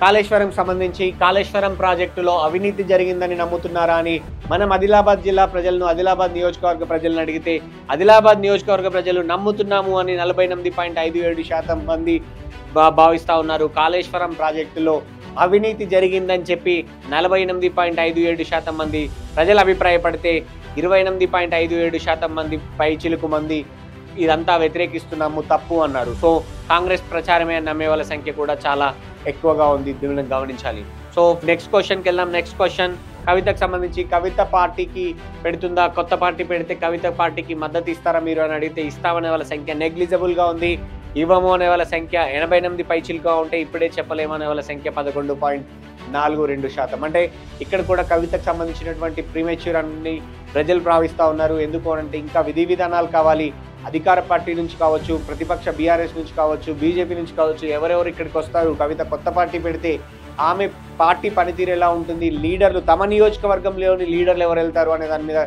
కాళేశ్వరం సంబంధించి కాళేశ్వరం ప్రాజెక్టులో అవినీతి జరిగిందని నమ్ముతున్నారా అని మనం ఆదిలాబాద్ జిల్లా ప్రజలను, ఆదిలాబాద్ నియోజకవర్గ ప్రజలను అడిగితే ఆదిలాబాద్ నియోజకవర్గ ప్రజలు నమ్ముతున్నాము అని 48.57% మంది భావిస్తూ ఉన్నారు. కాళేశ్వరం ప్రాజెక్టులో అవినీతి జరిగిందని చెప్పి 48.57% మంది ప్రజలు అభిప్రాయపడితే 28.57% మంది పైచిలుకు మంది ఇదంతా వ్యతిరేకిస్తున్నాము, తప్పు అన్నారు. సో కాంగ్రెస్ ప్రచారమే నమ్మే వాళ్ళ సంఖ్య కూడా చాలా ఎక్కువగా ఉంది, దీనిని గమనించాలి. సో నెక్స్ట్ క్వశ్చన్కి వెళ్దాం. నెక్స్ట్ క్వశ్చన్ కవితకు సంబంధించి, కవిత పార్టీకి పెడుతుందా, కొత్త పార్టీ పెడితే కవిత పార్టీకి మద్దతు ఇస్తారా మీరు అని అడిగితే ఇస్తామనే వాళ్ళ సంఖ్య నెగ్లిజిబుల్గా ఉంది. ఇవ్వము అనే వాళ్ళ సంఖ్య 88 పైచిలుగా ఉంటే ఇప్పుడే చెప్పలేమనే వాళ్ళ సంఖ్య 11.42%. అంటే ఇక్కడ కూడా కవితకు సంబంధించినటువంటి ప్రీమెచ్యూర్ అన్ని ప్రజలు భావిస్తూ ఉన్నారు. ఎందుకు అంటే ఇంకా విధి విధానాలు కావాలి, అధికార పార్టీ నుంచి కావచ్చు, ప్రతిపక్ష బీఆర్ఎస్ నుంచి కావచ్చు, బీజేపీ నుంచి కావచ్చు, ఎవరెవరు ఇక్కడికి వస్తారు, కవిత కొత్త పార్టీ పెడితే ఆమె పార్టీ పనితీరు ఎలా ఉంటుంది, లీడర్లు తమ నియోజకవర్గంలోని లీడర్లు ఎవరు వెళ్తారు అనే దాని మీద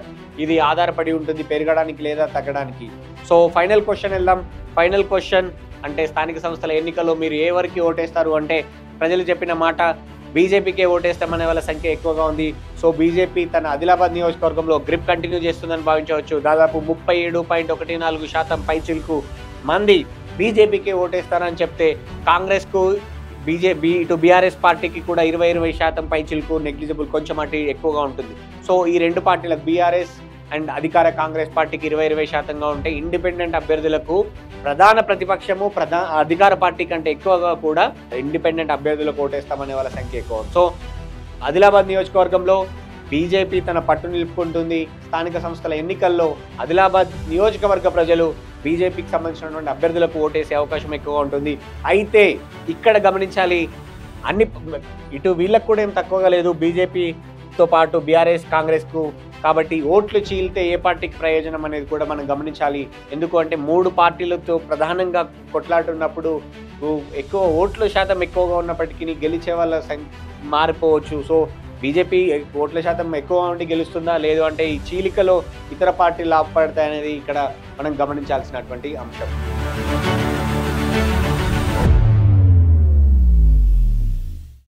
ఇది ఆధారపడి ఉంటుంది, పెరగడానికి లేదా తగ్గడానికి. సో ఫైనల్ క్వశ్చన్ వెళ్దాం. ఫైనల్ క్వశ్చన్ అంటే స్థానిక సంస్థల ఎన్నికల్లో మీరు ఏ వరకు ఓటేస్తారు అంటే ప్రజలు చెప్పిన మాట బీజేపీకే ఓటేస్తామనే వాళ్ళ సంఖ్య ఎక్కువగా ఉంది. సో బీజేపీ తన ఆదిలాబాద్ నియోజకవర్గంలో గ్రిప్ కంటిన్యూ చేస్తుందని భావించవచ్చు. దాదాపు 37.14% పైచిలుకు మంది బీజేపీకే ఓటేస్తారని చెప్తే కాంగ్రెస్కు ఇటు బీఆర్ఎస్ పార్టీకి కూడా 20% పైచిలుకు నెగ్లిజిబుల్, కొంచెం అటు ఎక్కువగా ఉంటుంది. సో ఈ రెండు పార్టీలకు బీఆర్ఎస్ అండ్ అధికార కాంగ్రెస్ పార్టీకి 20% ఉంటే ఇండిపెండెంట్ అభ్యర్థులకు ప్రధాన ప్రతిపక్షము అధికార పార్టీ కంటే ఎక్కువగా కూడా ఇండిపెండెంట్ అభ్యర్థులకు ఓటేస్తామనే వాళ్ళ సంఖ్య ఎక్కువ. సో ఆదిలాబాద్ నియోజకవర్గంలో బీజేపీ తన పట్టు నిలుపుకుంటుంది. స్థానిక సంస్థల ఎన్నికల్లో ఆదిలాబాద్ నియోజకవర్గ ప్రజలు బీజేపీకి సంబంధించినటువంటి అభ్యర్థులకు ఓటేసే అవకాశం ఎక్కువగా ఉంటుంది. అయితే ఇక్కడ గమనించాలి, ఇటు వీళ్ళకు కూడా ఏం తక్కువగా లేదు బీజేపీతో పాటు బీఆర్ఎస్ కాంగ్రెస్కు. కాబట్టి ఓట్లు చీలితే ఏ పార్టీకి ప్రయోజనం అనేది కూడా మనం గమనించాలి. ఎందుకు అంటే 3 పార్టీలతో ప్రధానంగా కొట్లాడుతున్నప్పుడు ఎక్కువ ఓట్ల శాతం ఎక్కువగా ఉన్నప్పటికీ గెలిచే వాళ్ళ మారిపోవచ్చు. సో బీజేపీ ఓట్ల శాతం ఎక్కువ ఉండి గెలుస్తుందా, లేదు అంటే ఈ చీలికలో ఇతర పార్టీలు లాభపడతాయనేది ఇక్కడ మనం గమనించాల్సినటువంటి అంశం.